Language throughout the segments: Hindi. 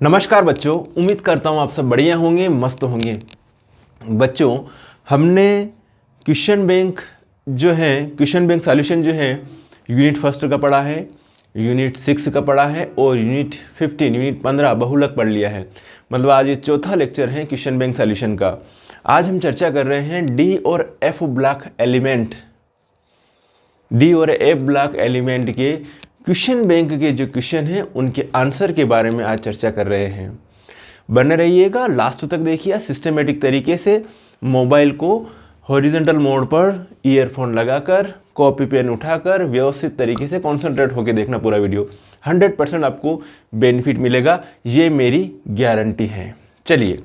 नमस्कार बच्चों, उम्मीद करता हूँ आप सब बढ़िया होंगे, मस्त होंगे। बच्चों, हमने question bank question bank solution जो है यूनिट फर्स्ट का पढ़ा है, यूनिट 6 का पढ़ा है और यूनिट 15 बहुलक पढ़ लिया है। मतलब आज ये चौथा लेक्चर है क्वेश्चन बैंक सॉल्यूशन का। आज हम चर्चा कर रहे हैं डी और एफ ब्लॉक एलिमेंट के क्वेश्चन बैंक के जो क्वेश्चन हैं उनके आंसर के बारे में आज चर्चा कर रहे हैं। बने रहिएगा, लास्ट तक देखिए। सिस्टमेटिक तरीके से मोबाइल को हॉरिजॉन्टल मोड पर ईयरफोन लगाकर, कॉपी पेन उठाकर व्यवस्थित तरीके से कंसंट्रेट होकर देखना पूरा वीडियो। 100% आपको बेनिफिट मिलेगा, ये मेरी गारंटी है। चलिए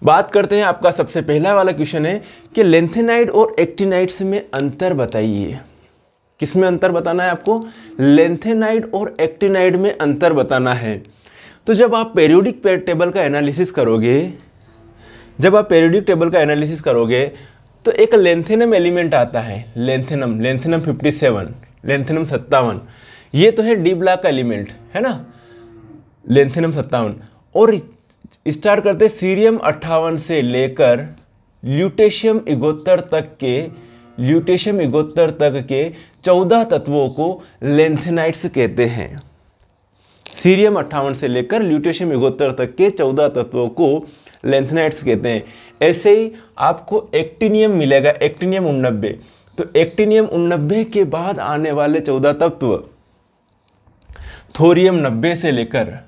बात करते हैं। आपका सबसे पहला वाला क्वेश्चन है कि लेंथेनाइड और एक्टिनाइड्स में अंतर बताइए। किसमें अंतर बताना है आपको? लेंथेनाइड और एक्टिनाइड में अंतर बताना है। तो जब आप पीरियोडिक टेबल का एनालिसिस करोगे तो एक लेंथेनम एलिमेंट आता है, लेंथेनम 57, लेंथेनम 57। ये तो है डी ब्लॉक का एलिमेंट है ना, लेंथेनम 57। और स्टार्ट करते सीरियम 58 से लेकर ल्यूटेशियम 71 तक के 14 तत्वों को लेंथेनाइड्स कहते हैं। सीरियम 58 से लेकर ल्यूटेशियम 71 तक के 14 तत्वों को लेंथेनाइड्स कहते हैं। ऐसे ही आपको एक्टिनियम मिलेगा, एक्टिनियम 89। तो एक्टिनियम 89 के बाद आने वाले 14 तत्व थोरियम 90 से लेकर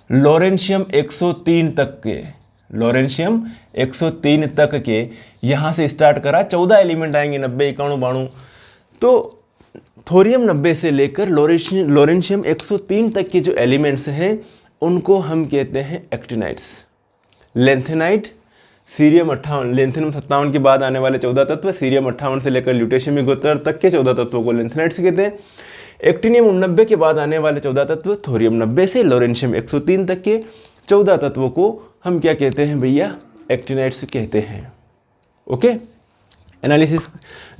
लॉरेंशियम 103 तक के यहाँ से स्टार्ट करा 14 एलिमेंट आएंगे, 90, 91, 92। तो थोरियम 90 से लेकर लॉरेंशियम 103 तक के जो एलिमेंट्स हैं उनको हम कहते हैं एक्टिनाइड्स। लेंथेनाइड सीरियम 58, लेंथेनम 57 के बाद आने वाले 14 तत्व, सीरियम 58 से लेकर ल्यूटेशियम 71 तक के 14 तत्वों को लेंथेनाइड्स कहते हैं। एक्टिनियम 89 के बाद आने वाले 14 तत्व, थोरियम 90 से लॉरेंशियम 103 तक के 14 तत्वों को हम क्या कहते हैं भैया? एक्टिनाइड्स कहते हैं। ओके, एनालिसिस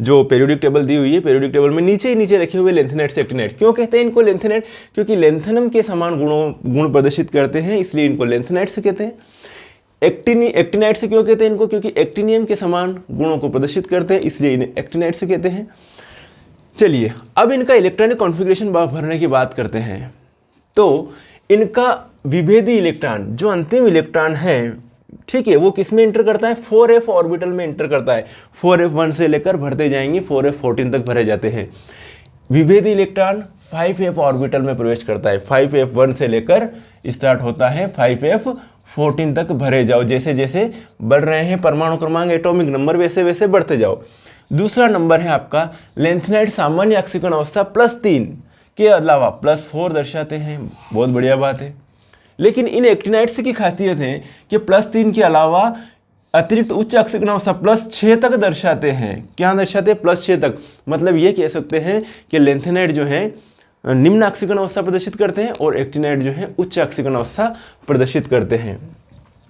जो पीरियोडिक टेबल दी हुई है, पीरियोडिक टेबल में नीचे ही नीचे रखे हुए लेंथेनाइड्स एक्टिनाइड। क्यों कहते हैं इनको लेंथेनाइड? क्योंकि लेंथेनम के समान गुण प्रदर्शित करते हैं, इसलिए इनको लेंथेनाइड्स कहते हैं। एक्टिनाइड्स क्यों कहते हैं इनको? क्योंकि एक्टिनियम के समान गुणों को प्रदर्शित करते हैं, इसलिए इन्हें एक्टिनाइड्स कहते हैं। चलिए अब इनका इलेक्ट्रॉनिक कॉन्फ़िगरेशन भरने की बात करते हैं। तो इनका विभेदी इलेक्ट्रॉन, जो अंतिम इलेक्ट्रॉन है, ठीक है, वो किस में इंटर करता है? 4f ऑर्बिटल में इंटर करता है। 4f1 से लेकर भरते जाएंगे 4f14 तक भरे जाते हैं। विभेदी इलेक्ट्रॉन 5f ऑर्बिटल में प्रवेश करता है। 5f1 से लेकर स्टार्ट होता है 5f14 तक भरे जाओ। जैसे जैसे बढ़ रहे हैं परमाणु क्रमांक, एटॉमिक नंबर, वैसे वैसे बढ़ते जाओ। दूसरा नंबर है आपका लेंथेनाइड सामान्य ऑक्सीकरण अवस्था +3 के अलावा +4 दर्शाते हैं। बहुत बढ़िया बात है। लेकिन इन एक्टिनाइड्स की खासियत है कि +3 के अलावा अतिरिक्त उच्च ऑक्सीकरण अवस्था +6 तक दर्शाते हैं। क्या दर्शाते हैं? +6 तक। मतलब ये कह सकते हैं कि लेंथेनाइड जो है निम्न ऑक्सीकरण अवस्था प्रदर्शित करते हैं और एक्टिनाइड जो है उच्च ऑक्सीकरण अवस्था प्रदर्शित करते हैं।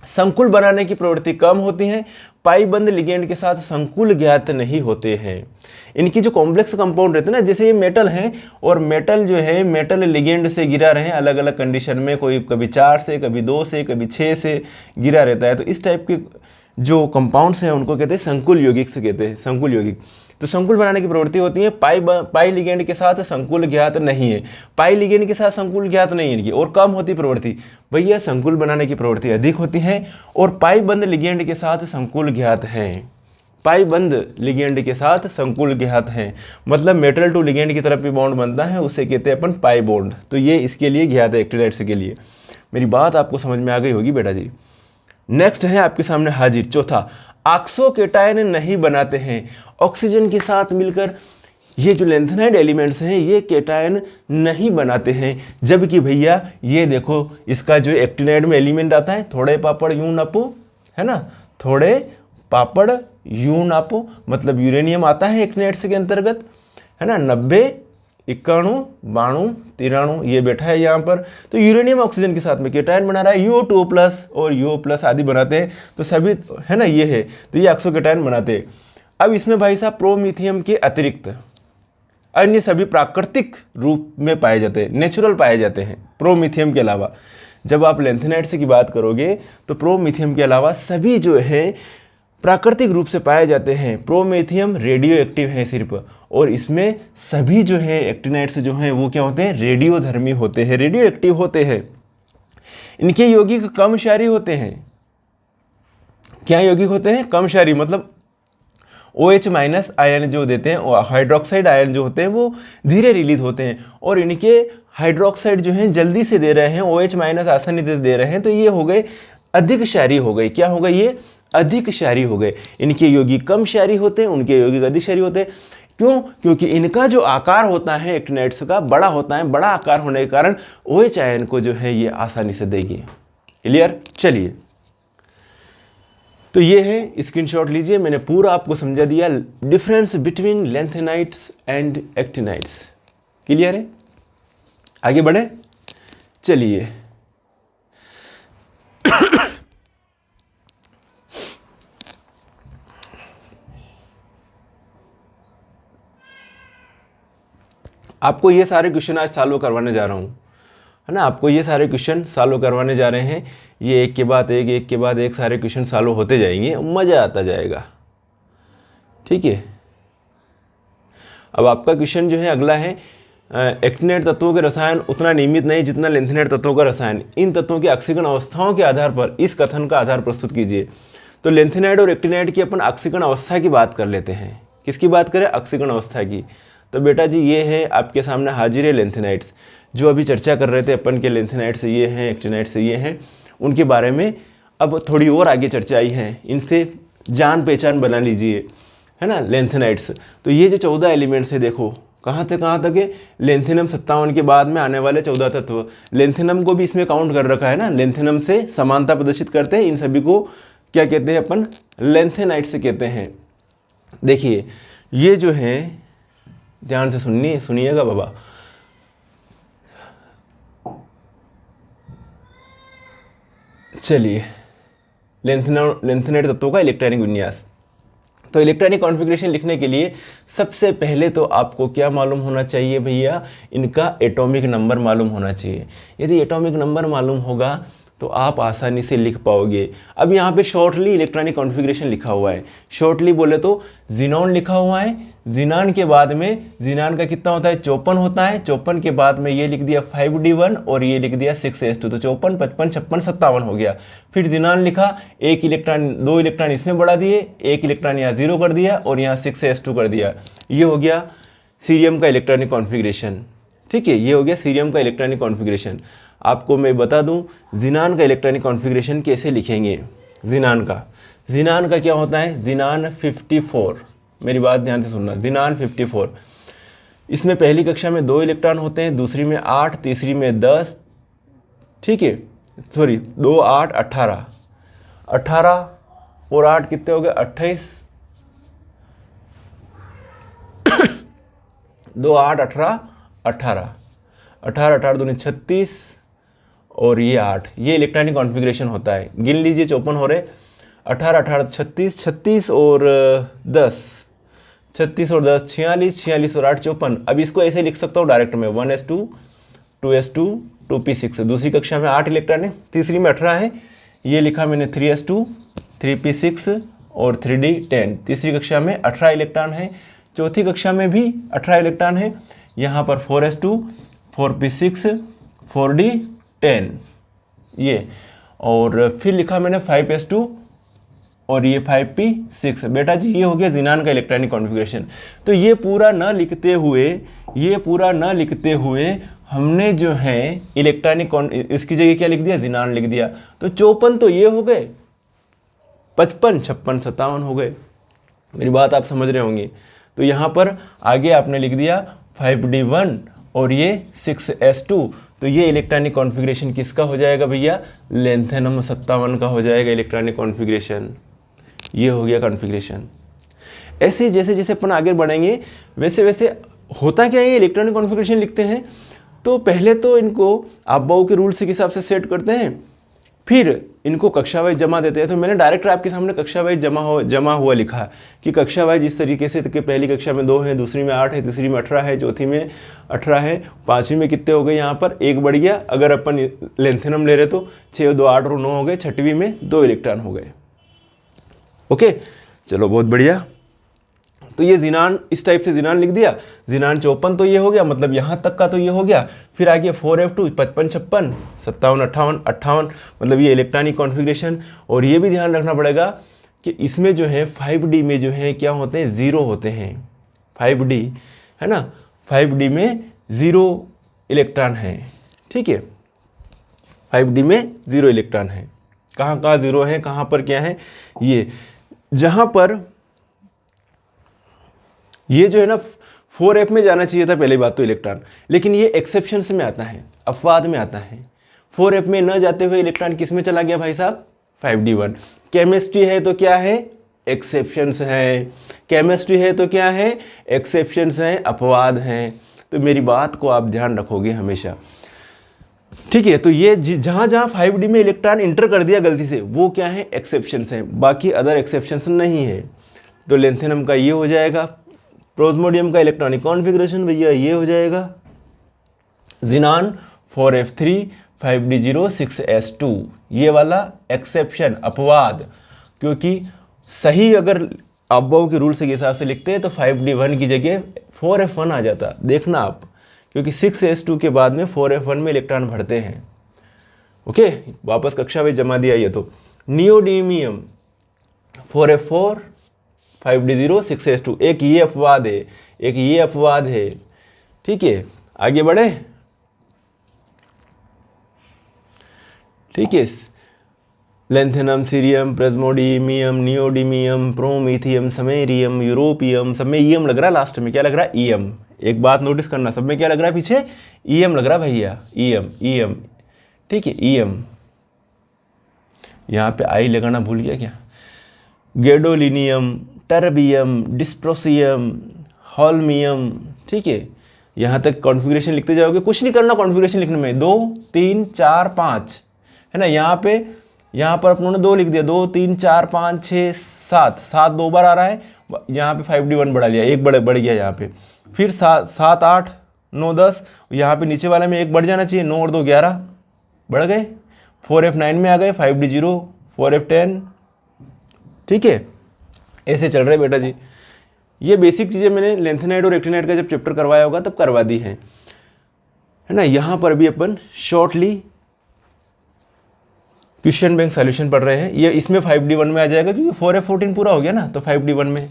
संकुल बनाने की प्रवृत्ति कम होती है। पाई बंद लिगेंड के साथ संकुल ज्ञात नहीं होते हैं। इनकी जो कॉम्प्लेक्स कंपाउंड रहते हैं ना, जैसे ये मेटल है और मेटल जो है मेटल लिगेंड से गिरा रहे अलग अलग कंडीशन में, कोई कभी 4 से, कभी 2 से, कभी 6 से गिरा रहता है। तो इस टाइप के जो कंपाउंड्स हैं उनको कहते हैं संकुल यौगिक से कहते हैं, संकुल यौगिक। तो संकुल बनाने की प्रवृत्ति होती है। पाई लिगेंड के साथ संकुल ज्ञात नहीं है, पाई लिगेंड के साथ संकुल ज्ञात नहीं है इनकी, और कम होती प्रवृत्ति। भैया संकुल बनाने की प्रवृत्ति अधिक होती है और पाई बंद लिगेंड के साथ संकुल ज्ञात है। पाई बंद लिगेंड के साथ संकुल ज्ञात है, मतलब मेटल टू लिगेंड की तरफ भी बॉन्ड बनता है, उसे कहते हैं अपन पाई बॉन्ड। तो ये इसके लिए ज्ञात है, एक्टिनाइड्स के लिए। मेरी बात आपको समझ में आ गई होगी बेटा जी। नेक्स्ट है आपके सामने हाजिर चौथा, ऑक्सोकेटायन नहीं बनाते हैं ऑक्सीजन के साथ मिलकर। ये जो लेंथेनाइड एलिमेंट्स हैं ये केटायन नहीं बनाते हैं, जबकि भैया ये देखो इसका जो एक्टिनाइड में एलिमेंट आता है, थोड़े पापड़ यूं नापो, है ना, थोड़े पापड़ यूं नापो, मतलब यूरेनियम आता है एक्टिनाइड्स के अंतर्गत, है ना। 90, 91, 92, 93 ये बैठा है यहाँ पर। तो यूरेनियम ऑक्सीजन के साथ में केटायन बना रहा है, U2+ और U+ आदि बनाते हैं। तो सभी, है ना, ये है, तो ये ऑक्सोकेटायन बनाते हैं। अब इसमें भाई साहब प्रोमीथियम के अतिरिक्त अन्य सभी प्राकृतिक रूप में पाए जाते हैं, नेचुरल पाए जाते हैं प्रोमीथियम के अलावा। जब आप लेंथेनाइट्स की बात करोगे तो प्रोमीथियम के अलावा सभी जो है प्राकृतिक रूप से पाए जाते हैं। प्रोमीथियम रेडियो एक्टिव है सिर्फ, और इसमें सभी जो है एक्टिनाइट्स जो हैं वो क्या होते हैं, रेडियोधर्मी होते हैं, रेडियो एक्टिव होते हैं। इनके यौगिक कम क्षारीय होते हैं। क्या यौगिक होते हैं, कम क्षारीय, मतलब OH माइनस आयन जो देते हैं, हाइड्रोक्साइड आयन जो होते हैं वो धीरे रिलीज होते हैं, और इनके हाइड्रोक्साइड जो हैं जल्दी से दे रहे हैं, OH माइनस आसानी से दे रहे हैं, तो ये हो गए अधिक क्षारीय हो गए। क्या हो गए, ये अधिक क्षारीय हो गए। इनके यौगिक कम क्षारीय होते हैं, उनके यौगिक अधिक क्षारीय होते हैं। क्यों, क्योंकि इनका जो आकार होता है एक्टिनाइड्स का बड़ा होता है, बड़ा आकार होने के कारण OH आयन को जो है ये आसानी से देगी। क्लियर, चलिए तो ये है, स्क्रीनशॉट लीजिए, मैंने पूरा आपको समझा दिया difference between lanthanides and actinides. Clear है, आगे बढ़े, चलिए आपको ये सारे क्वेश्चन आज सॉल्व करवाने जा रहा हूँ, है ना। आपको ये सारे क्वेश्चन सॉल्व करवाने जा रहे हैं। ये एक के बाद एक सारे क्वेश्चन सॉल्व होते जाएंगे, मज़ा आता जाएगा। ठीक है, अब आपका क्वेश्चन जो है अगला है, एक्टिनाइट तत्वों के रसायन उतना नियमित नहीं जितना लेंथेनाइट तत्वों का रसायन। इन तत्वों की ऑक्सीकरण अवस्थाओं के आधार पर इस कथन का आधार प्रस्तुत कीजिए। तो लेंथेनाइट और एक्टिनाइट की अपन ऑक्सीकरण अवस्था की बात कर लेते हैं। किसकी बात करें, ऑक्सीकरण अवस्था की। तो बेटा जी ये है आपके सामने हाजिर है लेंथेनाइट्स, जो अभी चर्चा कर रहे थे अपन के लेंथेनाइट्स ये हैं, एक्टिनाइट्स ये हैं, उनके बारे में अब थोड़ी और आगे चर्चा आई है। इनसे जान पहचान बना लीजिए, है ना। लेंथेनाइट्स, तो ये जो 14 एलिमेंट्स है, देखो कहाँ से कहाँ तक है, लेंथेनम 57 के बाद में आने वाले 14 तत्व। लेंथेनम को भी इसमें काउंट कर रखा है ना, लेंथेनम से समानता प्रदर्शित करते हैं। इन सभी को क्या कहते हैं अपन, लेंथेनाइट्स कहते हैं। देखिए ये जो है, ध्यान से सुनिएगा बाबा, चलिए लेंथेनाइट तत्वों का इलेक्ट्रॉनिक विन्यास। तो इलेक्ट्रॉनिक कॉन्फ़िगरेशन लिखने के लिए सबसे पहले तो आपको क्या मालूम होना चाहिए भैया, इनका एटॉमिक नंबर मालूम होना चाहिए। यदि एटॉमिक नंबर मालूम होगा तो आप आसानी से लिख पाओगे। अब यहाँ पे शॉर्टली इलेक्ट्रॉनिक कॉन्फ़िगरेशन लिखा हुआ है। शॉर्टली बोले तो जिनॉन लिखा हुआ है, जिनान के बाद में जिनान का कितना होता है, 54 होता है। 54 के बाद में ये लिख दिया 5d1 और ये लिख दिया 6s2, तो 54, 55, 56, 57 हो गया। फिर जिनान लिखा, एक इलेक्ट्रॉन 2 इलेक्ट्रॉन इसमें बढ़ा दिए, एक इलेक्ट्रॉन यहाँ 0 कर दिया और यहाँ 6s2 कर दिया। ये हो गया सीरियम का इलेक्ट्रॉनिक कॉन्फ़िगरेशन। ठीक है, ये हो गया सीरियम का इलेक्ट्रॉनिक कॉन्फ़िगरेशन। आपको मैं बता दूं जिनान का इलेक्ट्रॉनिक कॉन्फ़िगरेशन कैसे लिखेंगे। जिनान का क्या होता है, जिनान 54, मेरी बात ध्यान से सुनना, जिनान 54। इसमें पहली कक्षा में 2 इलेक्ट्रॉन होते हैं, दूसरी में 8, तीसरी में 10। ठीक है, सॉरी 2, 8, 18, 18 और 8 कितने हो गए, 28, 2, 8, 18, 18, 18, 18 दूनी 36 और ये 8। ये इलेक्ट्रॉनिक कॉन्फ़िगरेशन होता है। गिन लीजिए 54 हो रहे, 18, 18, 36, 36 और 10, 36 और 10 46, 46 और 8 54। अब इसको ऐसे लिख सकता हूँ डायरेक्ट में 1s2, 2s2, 2p6। दूसरी कक्षा में 8 इलेक्ट्रॉन है, तीसरी में 18 है, ये लिखा मैंने 3s2, 3p6 और 3d10। तीसरी कक्षा में 18 इलेक्ट्रॉन है, चौथी कक्षा में भी 18 इलेक्ट्रॉन है, यहाँ पर 4s2, 4p6, 4d10 ये, और फिर लिखा मैंने 5s2 और ये 5p6। बेटा जी ये हो गया जिनान का इलेक्ट्रॉनिक कॉन्फ़िगरेशन। तो ये पूरा न लिखते हुए हमने जो है इलेक्ट्रॉनिक इसकी जगह क्या लिख दिया, जिनान लिख दिया। तो 54 तो ये हो गए, 55, 56, 57 हो गए। मेरी बात आप समझ रहे होंगे। तो यहाँ पर आगे आपने लिख दिया 5d1 और ये 6s2। तो ये इलेक्ट्रॉनिक कॉन्फ़िगरेशन किसका हो जाएगा भैया, लेंथेनम 57 का हो जाएगा इलेक्ट्रॉनिक कॉन्फ़िगरेशन। ये हो गया कॉन्फ़िगरेशन। ऐसे जैसे जैसे अपन आगे बढ़ेंगे वैसे वैसे होता क्या है, ये इलेक्ट्रॉनिक कॉन्फ़िगरेशन लिखते हैं तो पहले तो इनको आप बाउ के रूल्स के हिसाब से सेट करते हैं। फिर इनको कक्षा वाइज जमा देते हैं। तो मैंने डायरेक्ट आपके सामने कक्षा वाइज जमा हुआ लिखा है कि कक्षा वाइज इस तरीके से कि पहली कक्षा में 2 है, दूसरी में 8 है, तीसरी में 18 है, चौथी में 18 है, पाँचवीं में कितने हो गए, यहाँ पर 1 बढ़ गया। अगर अपन लेंथेनम ले रहे तो 6 2 8 और 9 हो गए, छठवीं में 2 इलेक्ट्रॉन हो गए। ओके, चलो बहुत बढ़िया। तो ये ज़ीनान, इस टाइप से ज़ीनान लिख दिया। ज़ीनान 54 तो ये हो गया, मतलब यहाँ तक का तो ये हो गया। फिर आ गया 4f2 55 56 57 58 58, मतलब ये इलेक्ट्रॉनिक कॉन्फ़िगरेशन। और ये भी ध्यान रखना पड़ेगा कि इसमें जो है 5D में जो है क्या होते हैं, 0 होते हैं। 5D है ना, 5D में 0 इलेक्ट्रॉन है। ठीक है, 5D में 0 इलेक्ट्रॉन है। कहाँ कहाँ 0 है, कहाँ पर क्या है, ये जहाँ पर ये जो है ना 4f में जाना चाहिए था पहली बात तो इलेक्ट्रॉन, लेकिन ये एक्सेप्शंस में आता है, अपवाद में आता है। 4f में न जाते हुए इलेक्ट्रॉन किस में चला गया भाई साहब, 5d1। केमिस्ट्री है तो क्या है, एक्सेप्शंस है। केमिस्ट्री है तो क्या है, एक्सेप्शंस हैं, अपवाद हैं। तो मेरी बात को आप ध्यान रखोगे हमेशा। ठीक है, तो ये जहाँ जहाँ 5D में इलेक्ट्रॉन इंटर कर दिया गलती से, वो क्या है, एक्सेप्शंस हैं, बाकी अदर एक्सेप्शंस नहीं है। तो लेंथेनम का ये हो जाएगा। प्रोज्मोडियम का इलेक्ट्रॉनिक कॉन्फ़िगरेशन भैया ये हो जाएगा, ज़ीनान 4f3 5d0 6s2, ये वाला एक्सेप्शन, अपवाद। क्योंकि सही अगर अबव के रूल से हिसाब से लिखते हैं तो 5d1 की जगह 4f1 आ जाता, देखना आप, क्योंकि 6s2 के बाद में 4f1 में इलेक्ट्रॉन भरते हैं। ओके, वापस कक्षा में जमा दिया ये। तो नियोडीमियम 4f4 5d0 6s2, एक ये अपवाद है, एक ये अपवाद है। ठीक है, आगे बढ़े। ठीक है, lanthanum, cerium, praseodymium, neodymium, promethium, samarium, europium, सब में ईएम लग रहा है लास्ट में, क्या लग रहा है, ईएम। एक बात नोटिस करना, सब में क्या लग रहा है पीछे, ईएम लग रहा है भैया, ईएम ईएम। ठीक है, ईएम, यहाँ पे आई लगाना भूल गया क्या। Gadolinium, terbium, dysprosium, holmium. ठीक है, यहाँ तक कॉन्फ़िगरेशन लिखते जाओगे, कुछ नहीं करना कॉन्फ़िगरेशन लिखने में, 2 3 4 5 है ना। यहाँ पर अपनों ने 2 लिख दिया, 2 3 4 5 6 7, 7 2 बार आ रहा है, यहाँ पे 5d1 बढ़ा लिया, एक बढ़ गया यहाँ पे। फिर 7 8 9 10, यहाँ पे नीचे वाले में एक बढ़ जाना चाहिए, 9 और 2 11 बढ़ गए। 4f9 में आ गए, 5d0 4f10। ठीक है, ऐसे चल रहे बेटा जी। ये बेसिक चीज़ें मैंने लेंथेनाइड और एक्टिनाइड का जब चैप्टर करवाया होगा तब करवा दी है ना। यहाँ पर भी अपन शॉर्टली क्वेश्चन बैंक सॉल्यूशन पढ़ रहे हैं। ये इसमें 5d1 में आ जाएगा, क्योंकि 4f14 पूरा हो गया ना, तो 5d1 में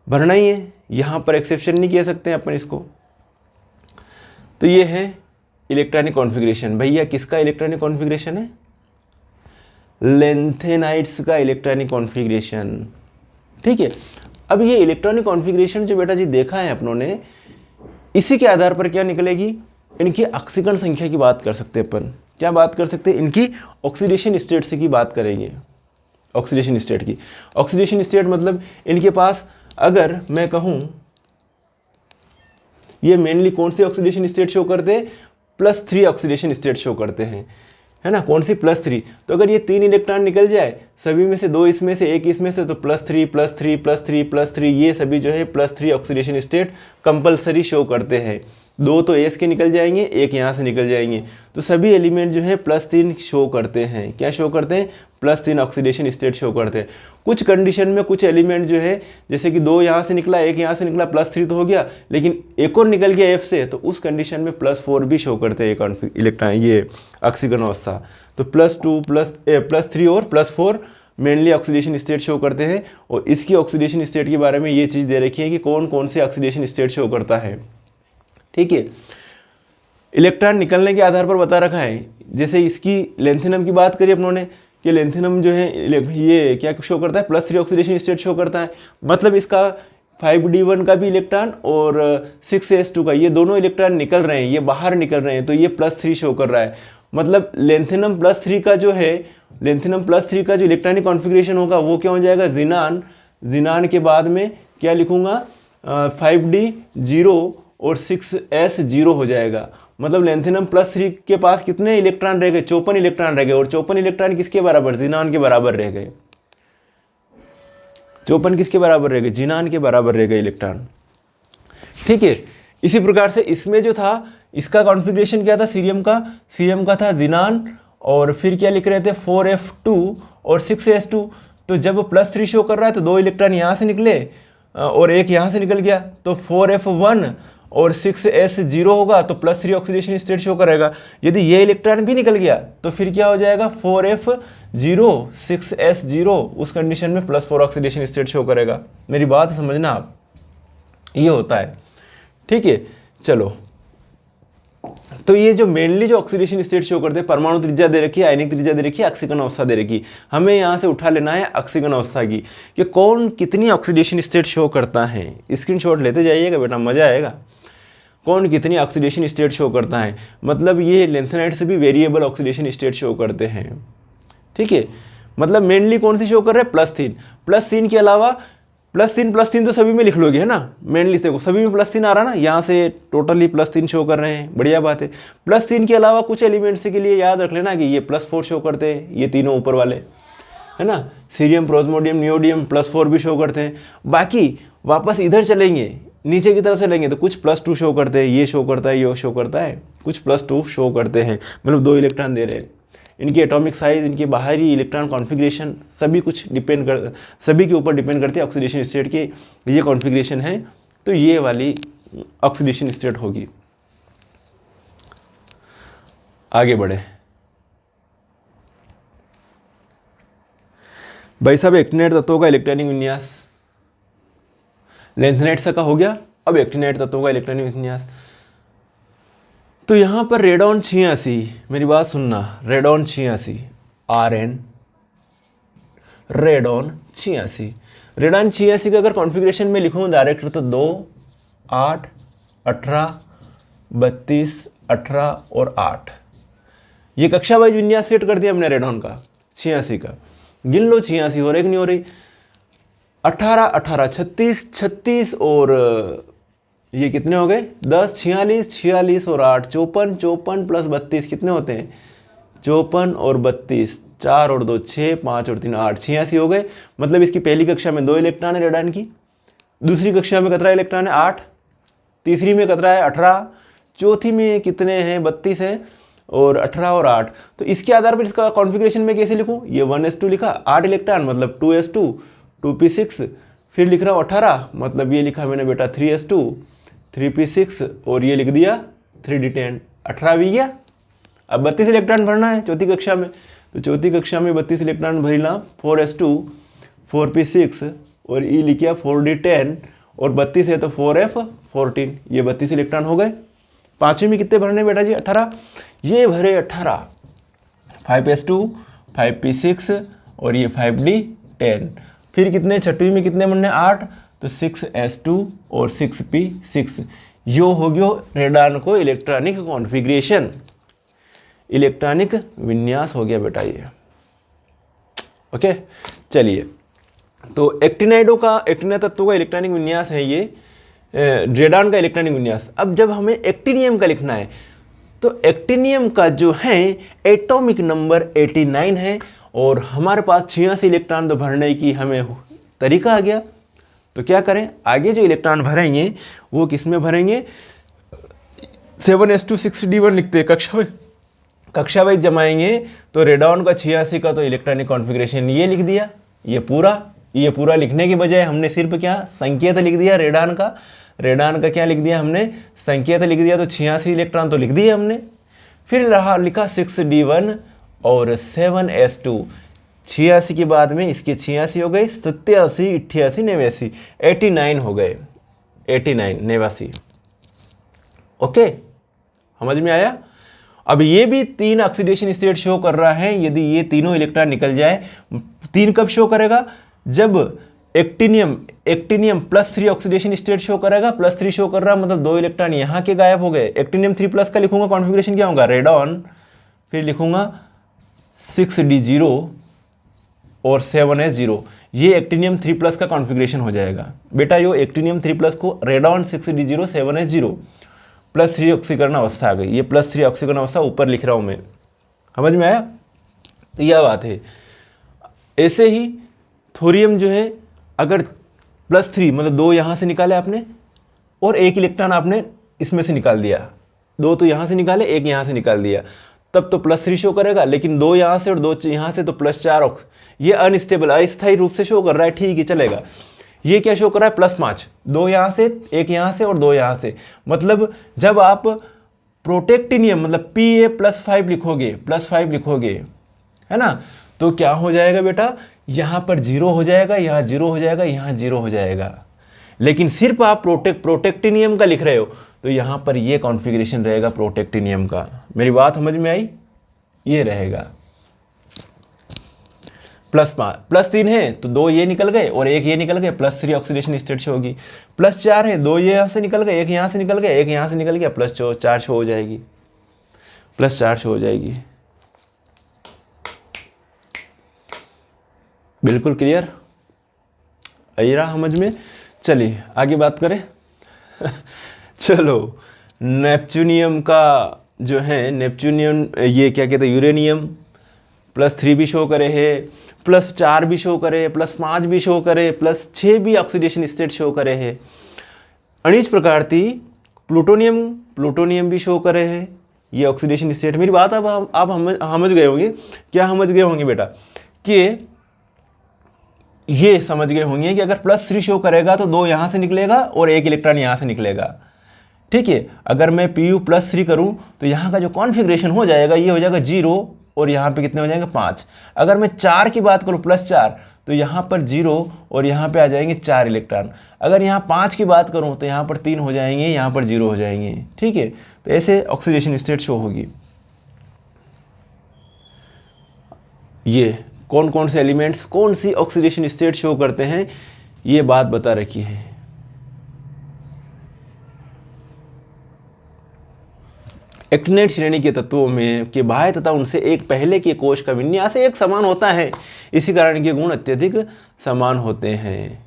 भरना ही है। यहाँ पर एक्सेप्शन नहीं कह सकते अपन इसको। तो ये है इलेक्ट्रॉनिक कॉन्फ़िगरेशन। भैया किसका इलेक्ट्रॉनिक कॉन्फ़िगरेशन है, लेंथेनाइड्स का इलेक्ट्रॉनिक कॉन्फ़िगरेशन। ठीक है, अब ये इलेक्ट्रॉनिक कॉन्फ़िगरेशन जो बेटा जी देखा है अपनों ने, इसी के आधार पर क्या निकलेगी, इनकी ऑक्सीकरण संख्या की बात कर सकते हैं अपन। क्या बात कर सकते हैं, इनकी ऑक्सीडेशन स्टेट से की बात करेंगे। ऑक्सीडेशन स्टेट की, ऑक्सीडेशन स्टेट मतलब इनके पास, अगर मैं कहूँ ये मेनली कौन सी ऑक्सीडेशन स्टेट शो करते हैं, +3 ऑक्सीडेशन स्टेट शो करते हैं, है ना। कौन सी, +3। तो अगर ये 3 इलेक्ट्रॉन निकल जाए, सभी में से 2 इसमें से 1 इसमें से, तो +3 +3 +3 +3, ये सभी जो है +3 ऑक्सीडेशन स्टेट कंपलसरी शो करते हैं। 2 तो एस के निकल जाएंगे, 1 यहाँ से निकल जाएंगे, तो सभी एलिमेंट जो है +3 शो करते हैं। क्या शो करते हैं, +3 ऑक्सीडेशन स्टेट शो करते हैं। कुछ कंडीशन में कुछ एलिमेंट जो है, जैसे कि 2 यहाँ से निकला, 1 यहाँ से निकला, +3 तो हो गया, लेकिन एक और निकल गया F से, तो उस कंडीशन में +4 भी शो करते हैं इलेक्ट्रॉन, ये ऑक्सीकरण अवस्था। तो +2 +3 और +4 मेनली ऑक्सीडेशन स्टेट शो करते हैं। और इसकी ऑक्सीडेशन स्टेट के बारे में ये चीज़ दे रखी है कि कौन कौन से ऑक्सीडेशन स्टेट शो करता है। ठीक है, इलेक्ट्रॉन निकलने के आधार पर बता रखा है। जैसे इसकी लेंथेनम की बात करी अपनों ने कि लेंथेनम जो है ये क्या शो करता है, +3 ऑक्सीडेशन स्टेट शो करता है। मतलब इसका 5d1 का भी इलेक्ट्रॉन और 6s2 का, ये दोनों इलेक्ट्रॉन निकल रहे हैं, ये बाहर निकल रहे हैं, तो ये +3 शो कर रहा है। मतलब लेंथेनम +3 का जो है, लेंथेनम +3 का जो इलेक्ट्रॉनिक कॉन्फ़िगरेशन होगा वो क्या हो जाएगा, ज़ीनान। ज़ीनान के बाद में क्या लिखूंगा, 5d0 और 6s0 हो जाएगा। मतलब लेंथेनम +3 के पास कितने इलेक्ट्रॉन रह गए? 54 इलेक्ट्रॉन रह गए। और 54 इलेक्ट्रॉन किसके बराबर? जिनान के बराबर रह गए। 54 किसके बराबर रह गए? जिनान के बराबर रह गए इलेक्ट्रॉन। ठीक है, इसी प्रकार से इसमें जो था, इसका कॉन्फ़िगरेशन क्या था सीरियम का? सीरियम का था जिनान, और फिर क्या लिख रहे थे? 4f2 और 6s2। तो जब +3 शो कर रहा है तो 2 इलेक्ट्रॉन यहाँ से निकले और एक यहाँ से निकल गया, तो 4f1 और 6s0 होगा, तो +3 ऑक्सीडेशन स्टेट शो करेगा। यदि ये इलेक्ट्रॉन भी निकल गया तो फिर क्या हो जाएगा? 4f0 6s0, उस कंडीशन में +4 ऑक्सीडेशन स्टेट शो करेगा। मेरी बात समझना आप, ये होता है। ठीक है, चलो, तो ये जो मेनली जो ऑक्सीडेशन स्टेट शो करते हैं, परमाणु त्रिज्या दे रखी है, आयनिक त्रिज्या दे रखी है, ऑक्सीकरण अवस्था दे रखी है। हमें यहाँ से उठा लेना है ऑक्सीकरण अवस्था की, कि कौन कितनी ऑक्सीडेशन स्टेट शो करता है। स्क्रीनशॉट लेते जाइएगा बेटा, मजा आएगा। कौन कितनी ऑक्सीडेशन स्टेट शो करता है, मतलब ये लेंथेनाइट से भी वेरिएबल ऑक्सीडेशन स्टेट शो करते हैं। ठीक है, मतलब मेनली कौन सी शो कर रहे हैं? +3। +3 के अलावा +3 तो सभी में लिख लोगे, है ना। मेनली देखो सभी में +3 आ रहा ना, यहाँ से टोटली +3 शो कर रहे हैं, बढ़िया बात है। +3 के अलावा कुछ एलिमेंट्स के लिए याद रख लेना कि ये +4 शो करते हैं, ये तीनों ऊपर वाले, है ना। सीरियम, प्रोस्मोडियम, नियोडियम +4 भी शो करते हैं। बाकी वापस इधर चलेंगे, नीचे की तरफ चलेंगे तो कुछ +2 शो करते हैं, ये शो करता है, ये शो करता है, कुछ +2 शो करते हैं, मतलब 2 इलेक्ट्रॉन दे रहे हैं। इनकी एटॉमिक साइज, इनके बाहरी इलेक्ट्रॉन कॉन्फ़िगरेशन, सभी कुछ सभी के ऊपर डिपेंड करते हैं ऑक्सीडेशन स्टेट के। ये कॉन्फ़िगरेशन है, तो ये वाली ऑक्सीडेशन स्टेट होगी। आगे बढ़े भाई साहब। एक्टिनाइट तत्वों का इलेक्ट्रॉनिक विन्यास, लेंथेनाइट का हो गया, अब एक्टिनाइट तत्वों का इलेक्ट्रॉनिक विन्यास। तो यहाँ पर रेडॉन 86, मेरी बात सुनना, रेडॉन 86 Rn, रेडॉन 86। रेडॉन 86 का अगर कॉन्फ़िगरेशन में लिखूँ डायरेक्ट तो 2, 8, 18, 32, 18 और 8, ये कक्षा वाइज विन्यास सेट कर दिया हमने रेडॉन का 86 का। गिन लो 86 हो रही कि नहीं हो रही? 18, 18, 36, 36 और ये कितने हो गए? 10, 46, 46 और 8, 54, 54 + 32 कितने होते हैं? 54 और 32, 4 और 2 6, 5 और 3 8, 86 हो गए। मतलब इसकी पहली कक्षा में 2 इलेक्ट्रॉन है रेडॉन की, दूसरी कक्षा में कितना इलेक्ट्रॉन है? 8, तीसरी में कितना है? 18, चौथी में कितने हैं? 32 हैं, और 18 और 8। तो इसके आधार पर इसका कॉन्फ़िगरेशन में कैसे लिखूँ? ये 1s2 लिखा, 8 इलेक्ट्रॉन मतलब 2s2, 2p6, फिर लिख रहा हूँ 18, मतलब ये लिखा मैंने बेटा 3s2, 3p6, और ये लिख दिया 3d10, 18 भी गया। अब 32 इलेक्ट्रॉन भरना है चौथी कक्षा में, तो चौथी कक्षा में 32 इलेक्ट्रॉन भरीला, 4s2, 4p6 और ई लिख गया 4d10, और 32 है तो 4f14, ये 32 इलेक्ट्रॉन हो गए। पाँचवीं में कितने भरने बेटा जी? 18, ये भरे 18, 5s2, 5p6 और ये 5d10। फिर कितने छठवीं में कितने भरने? 8, तो 6s2 और 6p6। यो हो गयो रेडॉन को इलेक्ट्रॉनिक कॉन्फ़िगरेशन, इलेक्ट्रॉनिक विन्यास हो गया बेटा ये। ओके, चलिए, तो एक्टिनाइट तत्वों का इलेक्ट्रॉनिक विन्यास है ये, रेडॉन का इलेक्ट्रॉनिक विन्यास। अब जब हमें एक्टिनियम का लिखना है, तो एक्टिनियम का जो है एटॉमिक नंबर 89 है, और हमारे पास 86 इलेक्ट्रॉन तो भरने की हमें तरीका आ गया। तो क्या करें, आगे जो इलेक्ट्रॉन भरेंगे वो किस में भरेंगे? 7s2 6d1 लिखते हैं, कक्षा वाइज जमाएंगे। तो रेडॉन का 86 का तो इलेक्ट्रॉनिक कॉन्फ़िगरेशन ये लिख दिया। ये पूरा लिखने के बजाय हमने सिर्फ क्या संकेत लिख दिया रेडॉन का क्या लिख दिया हमने? संकेत लिख दिया। तो 86 इलेक्ट्रॉन तो लिख दिए हमने। फिर लिखा 6d1 और 7s2। 86 के बाद में इसके 86 हो गए, 87, 88, 89, 89 हो गए, 89, 89। ओके, समझ में आया? अब ये भी 3 ऑक्सीडेशन स्टेट शो कर रहा है। यदि ये तीनों इलेक्ट्रॉन निकल जाए, 3 कब शो करेगा? जब एक्टिनियम +3 ऑक्सीडेशन स्टेट शो करेगा। +3 शो कर रहा मतलब 2 इलेक्ट्रॉन यहाँ के गायब हो गए। एक्टिनियम 3+ का लिखूंगा, कॉन्फ़िगरेशन क्या होगा? रेडॉन, फिर लिखूंगा 6d0 और 7s0। ये एक्टिनियम 3+ का कॉन्फ़िगरेशन हो जाएगा बेटा। यो एक्टिनियम 3+ को रेडॉन 6d0 7s0 +3 ऑक्सीकरण अवस्था आ गई। ये +3 ऑक्सीकरण अवस्था ऊपर लिख रहा हूँ मैं, समझ में आया? तो यह बात है। ऐसे ही थोरियम जो है, अगर +3 मतलब 2 यहाँ से निकाले आपने और 1 इलेक्ट्रॉन आपने इसमें से निकाल दिया, 2 तो यहाँ से निकाले, 1 यहाँ से निकाल दिया, तब तो +3 शो करेगा। लेकिन 2 यहाँ से और 2 यहाँ से तो +4 ये अनस्टेबल अस्थायी रूप से शो कर रहा है, ठीक है चलेगा। ये क्या शो कर रहा है? +5, 2 यहाँ से, 1 यहाँ से और 2 यहाँ से। मतलब जब आप प्रोटेक्टिनियम मतलब Pa+5 लिखोगे, +5 लिखोगे, है ना, तो क्या हो जाएगा बेटा? यहाँ पर 0 हो जाएगा, यहाँ 0 हो जाएगा, यहाँ 0 हो जाएगा। लेकिन सिर्फ आप प्रोटेक्टिनियम का लिख रहे हो तो यहाँ पर ये कॉन्फ़िगरेशन रहेगा प्रोटेक्टिनियम का। मेरी बात समझ में आई? ये रहेगा +3 है तो 2 ये निकल गए और 1 ये निकल गए, +3 ऑक्सीडेशन स्टेट शो होगी। +4 है, 2 ये यहाँ से निकल गए, 1 यहाँ से निकल गए, 1 यहाँ से निकल गया, +4 शो हो जाएगी, +4 शो हो जाएगी। बिल्कुल क्लियर? आई रहा समझ में? चलिए आगे बात करें। चलो, नेपच्यूनियम का जो है, नेपच्यूनियम ये क्या कहते हैं, यूरेनियम +3 भी शो करे है, +4 भी शो करे, +5 भी शो करे, +6 भी ऑक्सीडेशन स्टेट शो करे है। अनिच प्रकार थी प्लूटोनियम भी शो करे है ये ऑक्सीडेशन स्टेट। मेरी बात अब आप समझ गए होंगे। क्या समझ गए होंगे बेटा? कि ये समझ गए होंगे कि अगर +3 शो करेगा तो 2 यहाँ से निकलेगा और 1 इलेक्ट्रॉन यहाँ से निकलेगा, ठीक है। अगर मैं Pu +3 करूँ तो यहाँ का जो कॉन्फ़िगरेशन हो जाएगा ये हो जाएगा 0 और यहाँ पे कितने हो जाएंगे? 5। अगर मैं 4 की बात करूँ +4 तो यहाँ पर 0 और यहाँ पे आ जाएंगे 4 इलेक्ट्रॉन। अगर यहाँ 5 की बात करूँ तो यहाँ पर 3 हो जाएंगे, यहाँ पर 0 हो जाएंगे, ठीक है। तो ऐसे ऑक्सीडेशन स्टेट शो होगी। ये कौन कौन से एलिमेंट्स कौन सी ऑक्सीडेशन स्टेट शो करते हैं ये बात बता रखी है। एक्टिनेट श्रेणी के तत्वों में के बाह्य तथा उनसे एक पहले के कोश का विन्यास एक समान होता है, इसी कारण इनके गुण अत्यधिक समान होते हैं।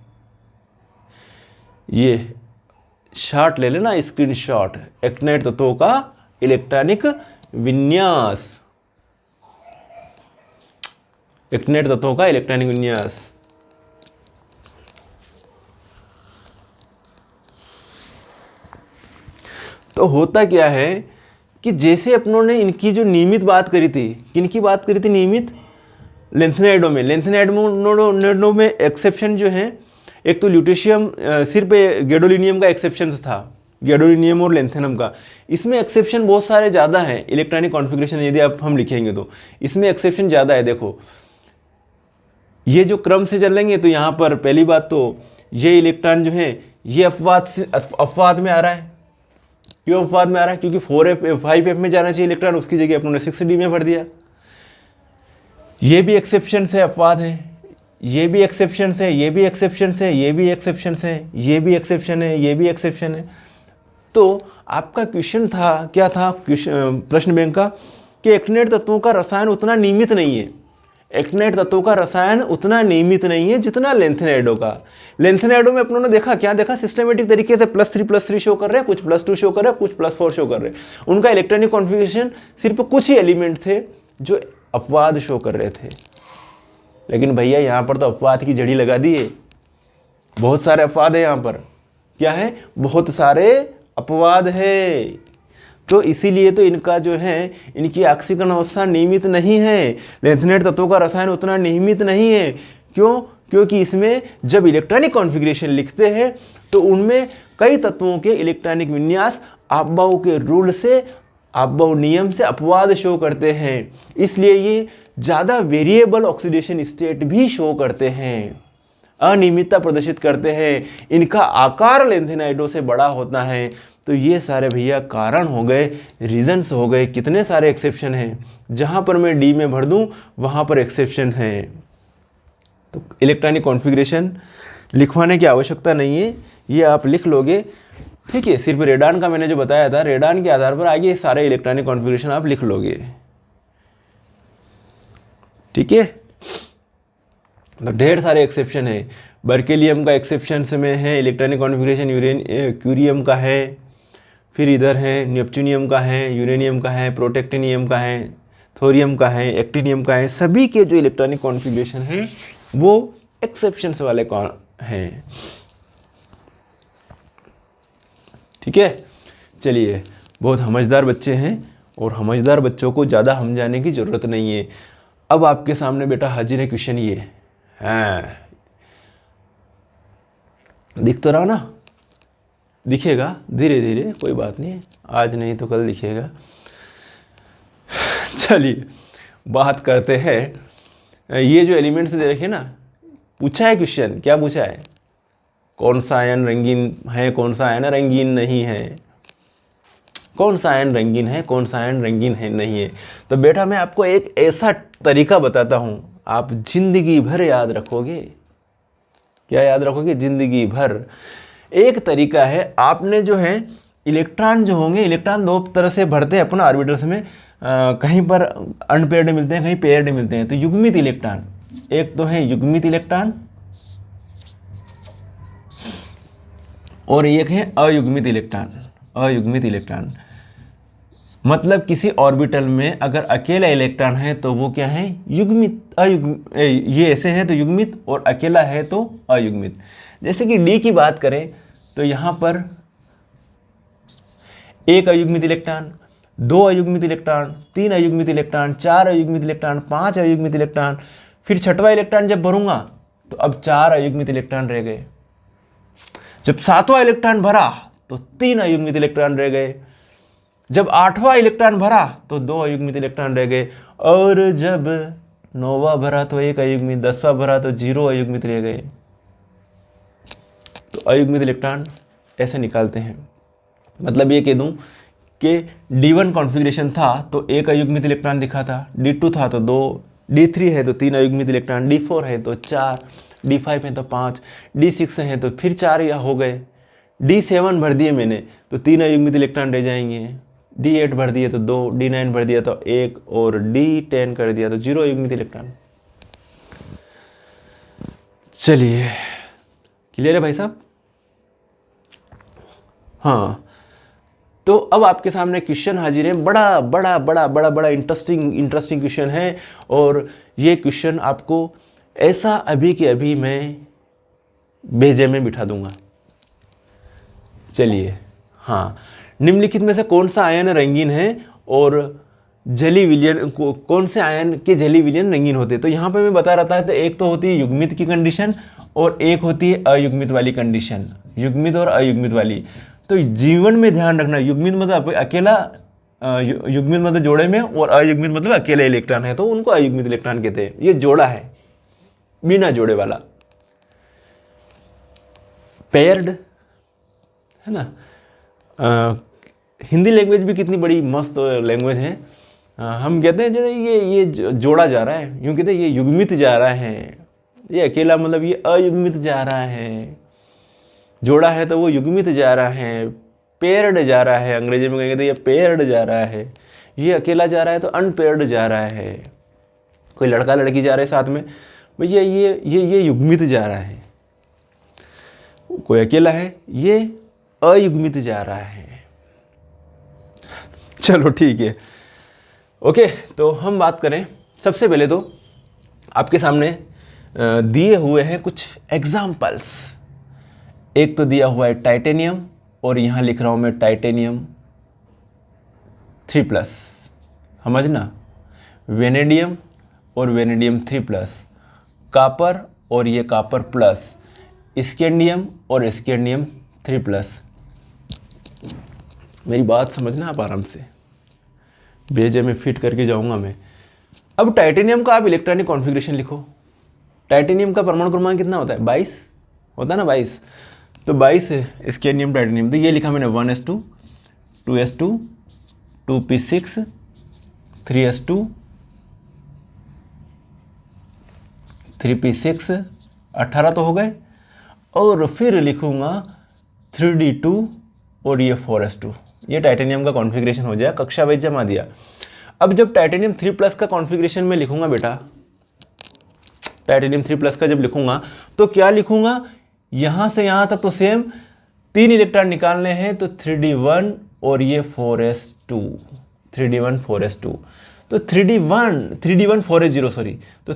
ये शॉट ले लेना, स्क्रीनशॉट। एक्टिनेट तत्वों का इलेक्ट्रॉनिक विन्यास, एक्टिनेट तत्वों का इलेक्ट्रॉनिक विन्यास। तो होता क्या है कि जैसे अपनों ने इनकी जो नियमित बात करी थी, किनकी बात करी थी? नियमित लेंथेनाइडों में। लेंथेनाइडों में एक्सेप्शन जो है, एक तो ल्यूटेशियम, सिर्फ गैडोलिनियम का एक्सेप्शन था, गैडोलिनियम और लेंथेनम का। इसमें एक्सेप्शन बहुत सारे ज़्यादा हैं। इलेक्ट्रॉनिक कॉन्फ़िगरेशन यदि आप हम लिखेंगे तो इसमें एक्सेप्शन ज़्यादा है। देखो ये जो क्रम से चलेंगे तो यहाँ पर पहली बात तो ये इलेक्ट्रॉन जो है ये अपवाद में आ रहा है। क्यों अपवाद में आ रहा है? क्योंकि 4f 5f में जाना चाहिए इलेक्ट्रॉन, उसकी जगह अपनों ने 6d में भर दिया। ये भी एक्सेप्शन से अपवाद है, ये भी एक्सेप्शन है, ये भी एक्सेप्शन है, ये भी एक्सेप्शन है, ये भी एक्सेप्शन है, ये भी एक्सेप्शन है। तो आपका क्वेश्चन था, क्या था प्रश्न बैंक का, कि एक्टिनेट तत्वों का रसायन उतना नियमित नहीं है। एक्टिनेट तत्वों का रसायन उतना नियमित नहीं है जितना लेंथेनाइडों का। लेंथेनाइडों में अपनों ने देखा, क्या देखा? सिस्टमेटिक तरीके से +3 शो कर रहे हैं, कुछ +2 शो कर रहे हैं, कुछ +4 शो कर रहे हैं। उनका इलेक्ट्रॉनिक कॉन्फ़िगरेशन सिर्फ कुछ ही एलिमेंट थे जो अपवाद शो कर रहे थे। लेकिन भैया यहाँ पर तो अपवाद की जड़ी लगा दी है, बहुत सारे अपवाद है यहाँ पर। क्या है? बहुत सारे अपवाद है। तो इसीलिए तो इनका जो है, इनकी ऑक्सीकरण अवस्था नियमित नहीं है। लेंथेनेट तत्वों का रसायन उतना नियमित नहीं है। क्यों? क्योंकि इसमें जब इलेक्ट्रॉनिक कॉन्फ़िगरेशन लिखते हैं तो उनमें कई तत्वों के इलेक्ट्रॉनिक विन्यास आपबाउ के रूल से, आपबाउ नियम से अपवाद शो करते हैं। इसलिए ये ज़्यादा वेरिएबल ऑक्सीडेशन स्टेट भी शो करते हैं, अनियमितता प्रदर्शित करते हैं। इनका आकार लेंथेनाइडों से बड़ा होता है। तो ये सारे भैया कारण हो गए, रीजंस हो गए। कितने सारे एक्सेप्शन हैं, जहाँ पर मैं डी में भर दूँ वहाँ पर एक्सेप्शन हैं। तो इलेक्ट्रॉनिक कॉन्फ़िगरेशन लिखवाने की आवश्यकता नहीं है, ये आप लिख लोगे, ठीक है। सिर्फ रेडान का मैंने जो बताया था, रेडान के आधार पर आगे सारे इलेक्ट्रॉनिक कॉन्फ़िगरेशन आप लिख लोगे, ठीक है। तो ढेर सारे एक्सेप्शन है। बर्केलियम का एक्सेप्शन में है इलेक्ट्रॉनिक कॉन्फ़िगरेशन, क्यूरियम का है, फिर इधर है नेपच्यूनियम का है, यूरेनियम का है, प्रोटेक्टिनियम का है, थोरियम का है, एक्टिनियम का है। सभी के जो इलेक्ट्रॉनिक कॉन्फ़िगरेशन है वो एक्सेप्शंस वाले हैं। ठीक है, चलिए, बहुत समझदार बच्चे हैं और समझदार बच्चों को ज़्यादा समझाने की ज़रूरत नहीं है। अब आपके सामने बेटा हाजिर है क्वेश्चन ये। हाँ, दिख तो रहा ना? दिखेगा धीरे धीरे, कोई बात नहीं, आज नहीं तो कल दिखेगा। चलिए बात करते हैं। ये जो एलिमेंट्स दे रखे ना, पूछा है क्वेश्चन, क्या पूछा है? कौन सा आयन रंगीन है, कौन सा आयन रंगीन नहीं है, कौन सा आयन रंगीन है, कौन सा आयन रंगीन है नहीं है। तो बेटा मैं आपको एक ऐसा तरीका बताता हूँ, आप जिंदगी भर याद रखोगे। क्या याद रखोगे? जिंदगी भर। एक तरीका है, आपने जो है इलेक्ट्रॉन जो होंगे, इलेक्ट्रॉन दो तरह से भरते हैं अपना ऑर्बिटल्स में, कहीं पर अनपेयर्ड मिलते हैं, कहीं पेयर्ड मिलते हैं। तो युग्मित इलेक्ट्रॉन, एक तो है युग्मित इलेक्ट्रॉन और एक है अयुग्मित इलेक्ट्रॉन। अयुग्मित इलेक्ट्रॉन मतलब किसी ऑर्बिटल में अगर अकेला इलेक्ट्रॉन है तो वो क्या है? युग्मित। ये ऐसे है तो युग्मित, और अकेला है तो अयुग्मित। जैसे कि डी की बात करें तो यहाँ पर एक अयुग्मित इलेक्ट्रॉन, दो अयुग्मित इलेक्ट्रॉन, तीन अयुग्मित इलेक्ट्रॉन, चार अयुग्मित इलेक्ट्रॉन, पांच अयुग्मित इलेक्ट्रॉन। फिर छठवां इलेक्ट्रॉन जब भरूंगा तो अब चार अयुग्मित इलेक्ट्रॉन रह गए। जब सातवां इलेक्ट्रॉन भरा तो तीन अयुग्मित इलेक्ट्रॉन रह गए। जब आठवां इलेक्ट्रॉन भरा तो दो अयुग्मित इलेक्ट्रॉन रह गए। और जब नौवां भरा तो एक अयुग्मित, 10वां भरा तो 0 अयुग्मित रह गए। तो अयुग्मित इलेक्ट्रॉन ऐसे निकालते हैं। मतलब ये कह दूं कि D1 कॉन्फ़िगरेशन था तो एक अयुग्मित इलेक्ट्रॉन दिखा था, D2 था तो 2, D3 है तो 3 अयुग्मित इलेक्ट्रॉन, D4 है तो 4, D5 है तो 5, D6 है तो फिर 4 या हो गए। D7 भर दिए मैंने तो 3 अयुग्मित इलेक्ट्रॉन रह जाएंगे। D8 भर दिए तो 2, D9 भर दिया तो 1 और D10 कर दिया तो 0 अयुग्मित इलेक्ट्रॉन। चलिए, क्लियर है भाई साहब? हाँ, तो अब आपके सामने क्वेश्चन हाजिर है। बड़ा बड़ा बड़ा बड़ा बड़ा इंटरेस्टिंग क्वेश्चन है। और ये क्वेश्चन आपको ऐसा अभी के अभी मैं भेजे में बिठा दूंगा। चलिए, हाँ, निम्नलिखित में से कौन सा आयन रंगीन है और जली विलयन कौन से आयन के जली विलयन रंगीन होते हैं? तो यहाँ पे मैं बता रहा था, तो एक तो होती है युग्मित की कंडीशन और एक होती है अयुग्मित वाली कंडीशन। युग्मित और अयुग्मित वाली। तो जीवन में ध्यान रखना, युग्मित मतलब अकेला, युग्मित मतलब जोड़े में, और अयुग्मित मतलब अकेले इलेक्ट्रॉन है तो उनको अयुग्मित इलेक्ट्रॉन कहते हैं। ये जोड़ा है, बिना जोड़े वाला। पेयर्ड है ना। हिंदी लैंग्वेज भी कितनी बड़ी मस्त लैंग्वेज है। हम कहते हैं जैसे ये जोड़ा जा रहा है, यूँ कहते हैं ये युग्मित जा रहा है। ये अकेला मतलब ये अयुग्मित जा रहा है। जोड़ा है तो वो युग्मित जा रहा है, पेयर्ड जा रहा है। अंग्रेजी में कहते हैं ये पेयर्ड जा रहा है। ये अकेला जा रहा है तो अनपेयर्ड जा रहा है। कोई लड़का लड़की जा रहे हैं साथ में, भैया ये युग्मित जा रहा है। कोई अकेला है, ये अयुग्मित जा रहा है। चलो ठीक है, ओके। तो हम बात करें, सबसे पहले तो आपके सामने दिए हुए हैं कुछ एग्जाम्पल्स। एक तो दिया हुआ है टाइटेनियम, और यहाँ लिख रहा हूँ मैं टाइटेनियम 3+, समझना। वेनेडियम और वेनेडियम 3+, कापर और ये कापर प्लस, स्कैंडियम और स्कैंडियम 3+। मेरी बात समझना आप आराम से, भेजे में फिट करके जाऊंगा मैं। अब टाइटेनियम का आप इलेक्ट्रॉनिक कॉन्फ़िगरेशन लिखो। टाइटेनियम का परमाणु क्रमांक कितना होता है? 22 होता है ना, 22। तो 22 है स्कैंडियम टाइटेनियम। तो ये लिखा मैंने 1s2, 2s2, 2p6, 3s2, 3p6, 18 तो हो गए। और फिर लिखूंगा 3d2 और ये 4s2। ये टाइटेनियम का कॉन्फ़िगरेशन हो जाए, कक्षा वाइज जमा दिया। अब जब टाइटेनियम 3+ का कॉन्फ़िगरेशन में लिखूंगा बेटा, टाइटेनियम 3+ का जब लिखूंगा तो क्या लिखूंगा? यहाँ से यहाँ तक तो सेम 3 इलेक्ट्रॉन निकालने हैं, तो 3d1 और ये 4s2, 3d1 4s2। तो 3d1 4s0 सॉरी, तो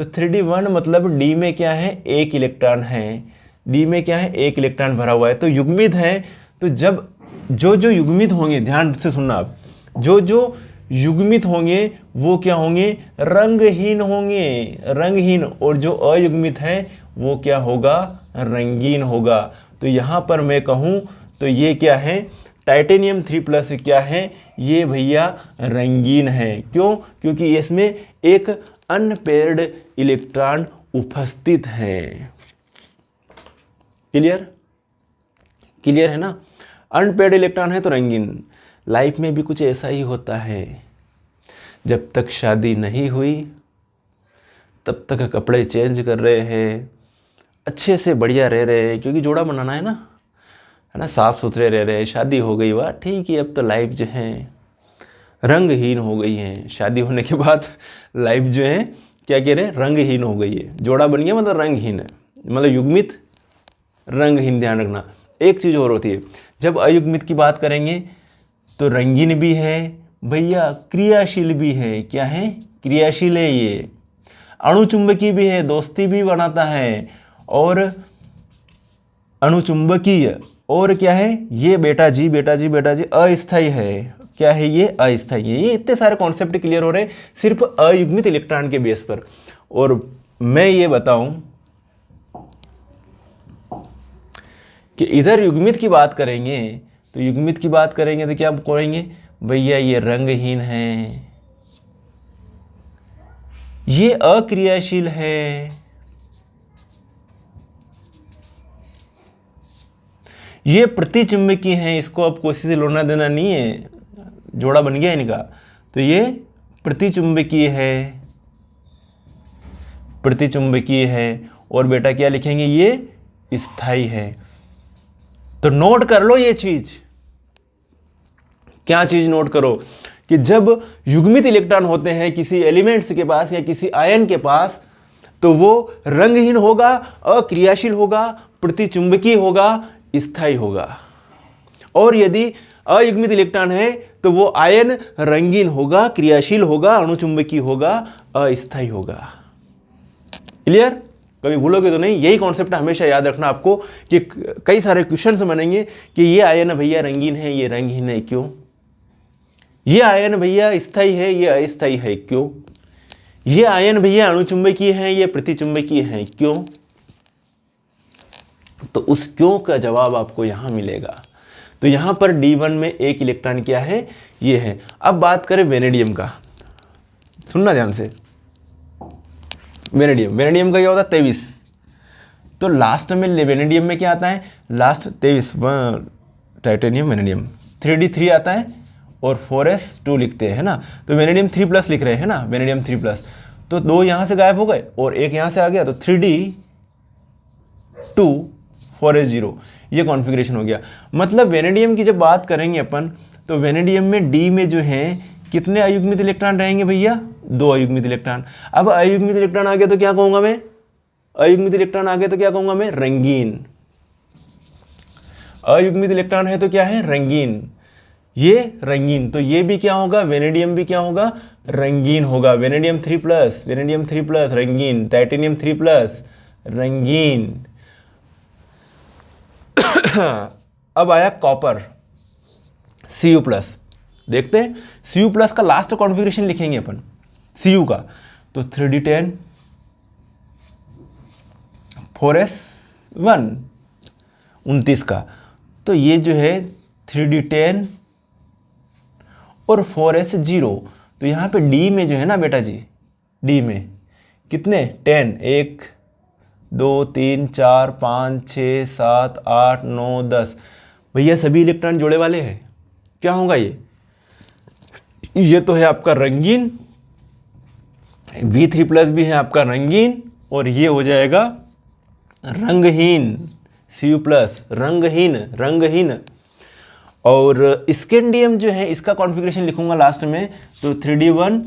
3d1 मतलब d में क्या है, एक इलेक्ट्रॉन है, d में क्या है, एक इलेक्ट्रॉन भरा हुआ है, तो युग्मित है। तो जब जो युग्मित होंगे, ध्यान से सुनना आप, जो युग्मित होंगे वो क्या होंगे, रंगहीन होंगे, रंगहीन, और जो अयुग्मित है वो क्या होगा, रंगीन होगा। तो यहाँ पर मैं कहूँ तो ये क्या है, टाइटेनियम 3+ क्या है, ये भैया रंगीन है। क्यों? क्योंकि इसमें एक अनपेयर्ड इलेक्ट्रॉन उपस्थित है। क्लियर है ना, अनपेयर्ड इलेक्ट्रॉन है तो रंगीन। लाइफ में भी कुछ ऐसा ही होता है, जब तक शादी नहीं हुई तब तक कपड़े चेंज कर रहे हैं, अच्छे से बढ़िया रह रहे हैं, क्योंकि जोड़ा बनाना है ना, साफ सुथरे रह रहे हैं। शादी हो गई, वाह ठीक है, अब तो लाइफ जो है रंगहीन हो गई है। शादी होने के बाद लाइफ जो है क्या कह रहे हैं, रंगहीन हो गई है। जोड़ा बन गया मतलब रंगहीन है, मतलब युग्मित रंगहीन। ध्यान रखना, एक चीज़ और होती है, जब अयुग्मित की बात करेंगे तो रंगीन भी है भैया, क्रियाशील भी है। क्या है, क्रियाशील है ये, अणुचुंबकीय भी है, दोस्ती भी बनाता है, और अणुचुंबकीय, और क्या है ये बेटा जी अस्थायी है। क्या है ये, अस्थायी है। ये इतने सारे कॉन्सेप्ट क्लियर हो रहे हैं सिर्फ अयुग्मित इलेक्ट्रॉन के बेस पर। और मैं ये बताऊं कि इधर युग्मित की बात करेंगे तो क्या कहेंगे भैया, ये रंगहीन है, ये अक्रियाशील है, ये प्रतिचुंबकीय है। इसको अब कोशिश से लेना देना नहीं है, जोड़ा बन गया इनका। तो ये प्रतिचुंबकीय है, और बेटा क्या लिखेंगे, ये स्थायी है। तो नोट कर लो ये चीज, क्या चीज नोट करो, कि जब युग्मित इलेक्ट्रॉन होते हैं किसी एलिमेंट्स के पास या किसी आयन के पास, तो वो रंगहीन होगा, अक्रियाशील होगा, प्रतिचुंबकीय होगा, स्थायी होगा। और यदि अयुग्मित इलेक्ट्रॉन है तो वो आयन रंगीन होगा, क्रियाशील होगा, अणुचुंबकीय होगा, अस्थायी होगा। क्लियर? कभी भूलोगे तो नहीं, यही कॉन्सेप्ट हमेशा याद रखना आपको, कि कई सारे क्वेश्चंस बनेंगे कि ये आयन भैया रंगीन है, ये रंगहीन है, क्यों? ये आयन भैया स्थायी है, ये अस्थायी है, क्यों? ये आयन भैया अणुचुंबकीय है, ये प्रतिचुंबकीय है, क्यों? तो उस क्यों का जवाब आपको यहां मिलेगा। तो यहां पर D1 में एक इलेक्ट्रॉन क्या है, ये है। अब बात करें वेनेडियम का, सुनना ध्यान से। वेनेडियम का क्या होता है, 23। तो लास्ट में वेनेडियम में क्या आता है, लास्ट 23, टाइटेनियम वेनेडियम 3d3 आता है, और 4s2 लिखते हैं, है ना। तो वेनेडियम 3+ लिख रहे हैं ना, वेनेडियम 3+। तो 2 यहाँ से गायब हो गए और एक यहाँ से आ गया, तो 3d2 4s0, ये कॉन्फ़िगरेशन हो गया। मतलब वेनेडियम की जब बात करेंगे अपन, तो वेनेडियम में D में जो है कितने अयुग्मित इलेक्ट्रॉन रहेंगे भैया, 2 अयुग्मित इलेक्ट्रॉन। अब अयुग्मित इलेक्ट्रॉन आ गया तो क्या कहूँगा मैं, रंगीन। अयुग्मित इलेक्ट्रॉन है तो क्या है, रंगीन, ये रंगीन। तो ये भी क्या होगा, वेनेडियम भी क्या होगा, रंगीन होगा। वेनेडियम 3+ रंगीन, टाइटेनियम 3+ रंगीन। अब आया कॉपर Cu+, देखते हैं Cu+ का लास्ट कॉन्फ़िगरेशन लिखेंगे अपन Cu का, तो 3d10 4s1 29 का, तो ये जो है 3d10 और 4s0। तो यहाँ पे D में जो है ना बेटा जी, D में कितने 10, 1 2 3 4 5 6 7 8 9 10, भैया सभी इलेक्ट्रॉन जोड़े वाले हैं। क्या होगा ये तो है आपका रंगीन, V3+ भी है आपका रंगीन, और ये हो जाएगा रंगहीन Cu+, रंगहीन। और स्कैंडियम जो है इसका कॉन्फ़िगरेशन लिखूंगा लास्ट में, तो 3d1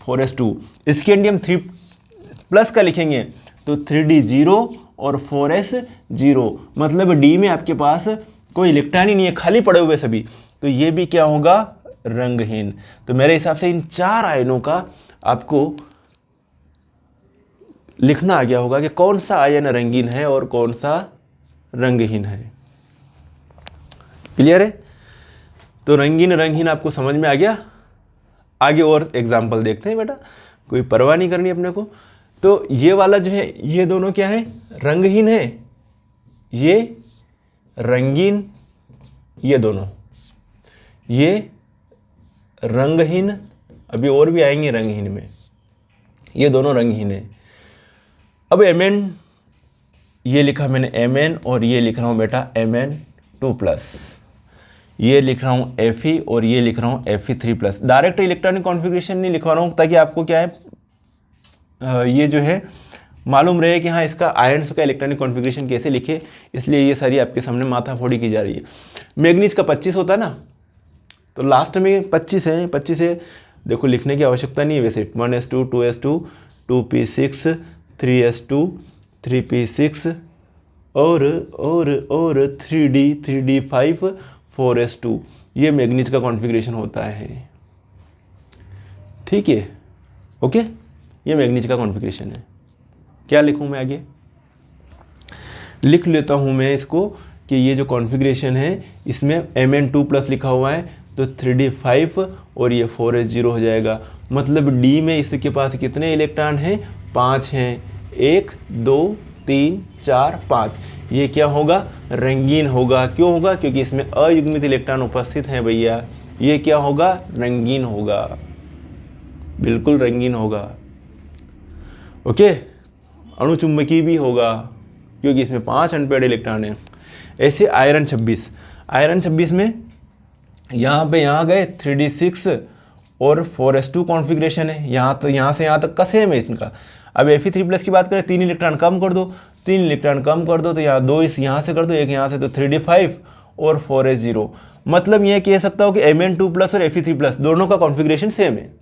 4s2। स्कैंडियम 3+ का लिखेंगे तो 3d0 और 4s0। मतलब D में आपके पास कोई इलेक्ट्रॉन ही नहीं है, खाली पड़े हुए सभी, तो ये भी क्या होगा, रंगहीन। तो मेरे हिसाब से इन 4 आयनों का आपको लिखना आ गया होगा कि कौन सा आयन रंगीन है और कौन सा रंगहीन है। क्लियर है? तो रंगीन रंगहीन आपको समझ में आ गया। आगे और एग्जाम्पल देखते हैं बेटा, कोई परवाह नहीं करनी अपने को। तो ये वाला जो है, ये दोनों क्या है, रंगहीन है, ये रंगीन, ये दोनों ये रंगहीन, अभी और भी आएंगे रंगहीन में, ये दोनों रंगहीन है। अब Mn, ये लिखा मैंने Mn और ये लिख रहा हूँ बेटा Mn2+, ये लिख रहा हूँ Fe और ये लिख रहा हूँ Fe3+। डायरेक्ट इलेक्ट्रॉनिक कॉन्फ़िगरेशन नहीं लिखवा रहा हूँ ताकि आपको क्या है ये जो है मालूम रहे कि हाँ इसका आयन्स का इलेक्ट्रॉनिक कॉन्फ़िगरेशन कैसे लिखे, इसलिए ये सारी आपके सामने माथाफोड़ी की जा रही है। मैग्नीज का 25 होता है ना, तो लास्ट में 25 है, 25 है, देखो लिखने की आवश्यकता नहीं है वैसे, 1s2 2s2 2p6 3s2 3p6 और 3d5 4s2, ये मैग्नीज का कॉन्फ़िगरेशन होता है। ठीक है, ओके, ये मैग्नीज का कॉन्फ़िगरेशन है। क्या लिखूं मैं आगे, लिख लेता हूं मैं इसको कि ये जो कॉन्फ़िगरेशन है इसमें Mn2+ लिखा हुआ है, तो 3d5 और ये 4s0 हो जाएगा। मतलब D में इसके पास कितने इलेक्ट्रॉन हैं, 5 हैं, 1 2 3 4 5। ये क्या होगा, रंगीन होगा। क्यों होगा, क्योंकि इसमें अयुग्मित इलेक्ट्रॉन उपस्थित हैं भैया, ये क्या होगा, रंगीन होगा, बिल्कुल रंगीन होगा। ओके, अणुचुंबकीय भी होगा क्योंकि इसमें 5 अनपेड इलेक्ट्रॉन हैं। ऐसे आयरन 26 में यहाँ गए 3d6 और 4s2 कॉन्फ़िगरेशन है, यहाँ से यहाँ तक का सेम है इनका। अब Fe3+ की बात करें, 3 इलेक्ट्रॉन कम कर दो, 3 इलेक्ट्रॉन कम कर दो, तो यहाँ 2 इस यहाँ से कर दो, 1 यहाँ से, तो 3d5 और 4s0। मतलब ये कह सकता हूँ कि Mn2+ और Fe3+ दोनों का कॉन्फ़िगरेशन सेम है।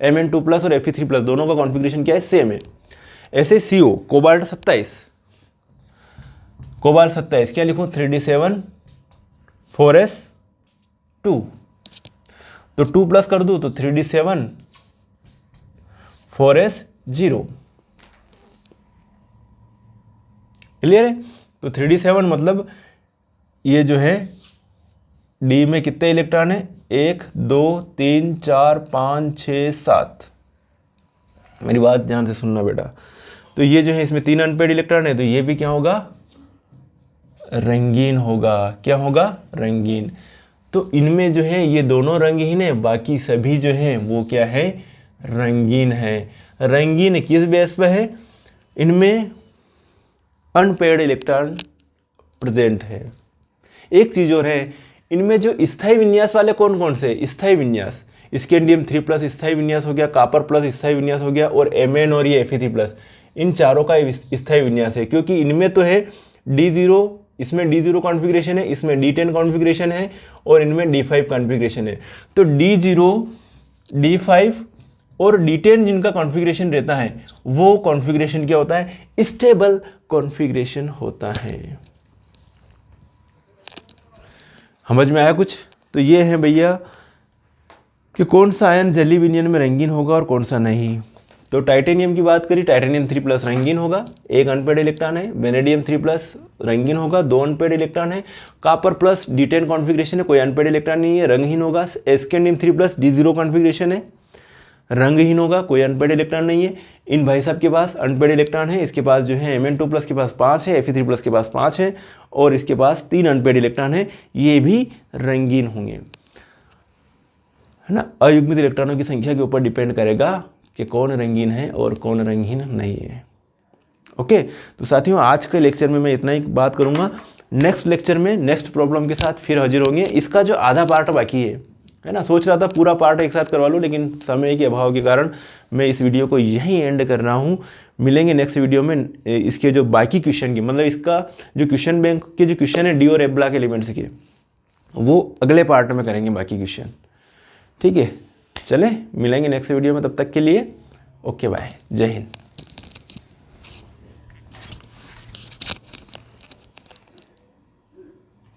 Mn2+ और Fe3+ दोनों का कॉन्फ़िगरेशन क्या है, सेम है। ऐसे CO कोबाल्ट 27 क्या लिखूँ, 3d7 4s2, तो 2+ कर दूँ तो 3d7 4s0। क्लियर है? तो 3d7 मतलब ये जो है D में कितने इलेक्ट्रॉन है, 1 2 3 4 5 6 7। मेरी बात ध्यान से सुनना बेटा। तो ये जो है इसमें 3 अनपेड इलेक्ट्रॉन है, तो ये भी क्या होगा, रंगीन होगा। क्या होगा, रंगीन। तो इनमें जो है ये दोनों रंगहीन है, बाकी सभी जो हैं वो क्या है, रंगीन है। रंगीन किस बेस पे है, इनमें अनपेड इलेक्ट्रॉन प्रेजेंट है। एक चीज़ और है, इनमें जो स्थायी विन्यास वाले कौन कौन से, स्थायी विन्यास, स्कैंडियम 3+ स्थायी विन्यास हो गया, कॉपर प्लस स्थायी विन्यास हो गया, और Mn और ये Fe3+, इन चारों का स्थायी विन्यास है। क्योंकि इनमें तो है D0, इसमें D0 कॉन्फ़िगरेशन है, इसमें D10 कॉन्फ़िगरेशन है, और इनमें D5 कॉन्फ़िगरेशन है। तो D0 D5 और D10 जिनका कॉन्फ़िगरेशन रहता है वो कॉन्फ़िगरेशन क्या होता है, स्टेबल कॉन्फ़िगरेशन होता है। समझ में आया कुछ? तो ये है भैया कि कौन सा आयन जलीय विलयन में रंगीन होगा और कौन सा नहीं। तो टाइटेनियम की बात करी, टाइटेनियम 3+ रंगीन होगा, 1 अनपेड इलेक्ट्रॉन है। वेनेडियम 3+ रंगीन होगा, 2 अनपेड इलेक्ट्रॉन है। कॉपर प्लस D10 कॉन्फ़िगरेशन है, कोई अनपेड इलेक्ट्रॉन नहीं है, रंगहीन होगा। स्कैंडियम 3+ D0 कॉन्फ़िगरेशन है, रंगहीन होगा, कोई अनपेड इलेक्ट्रॉन नहीं है। इन भाई साहब के पास अनपेड इलेक्ट्रॉन है, इसके पास जो है Mn2+ के पास 5 है, Fe3+ के पास 5 है, और इसके पास 3 अनपेड इलेक्ट्रॉन है, ये भी रंगीन होंगे, है ना। अयुग्मित इलेक्ट्रॉनों की संख्या के ऊपर डिपेंड करेगा कि कौन रंगीन है और कौन रंगीन नहीं है। ओके, तो साथियों आज के लेक्चर में मैं इतना ही बात करूंगा। नेक्स्ट लेक्चर में नेक्स्ट प्रॉब्लम के साथ फिर हाजिर होंगे। इसका जो आधा पार्ट बाकी है ना, सोच रहा था पूरा पार्ट एक साथ करवा लूँ, लेकिन समय के अभाव के कारण मैं इस वीडियो को यहीं एंड कर रहा हूँ। मिलेंगे नेक्स्ट वीडियो में इसके जो बाकी क्वेश्चन की, मतलब इसका जो क्वेश्चन बैंक के जो क्वेश्चन है डी और एफ ब्लॉक एलिमेंट्स के, वो अगले पार्ट में करेंगे बाकी क्वेश्चन। ठीक है, चले मिलेंगे नेक्स्ट वीडियो में, तब तक के लिए ओके बाय, जय हिंद।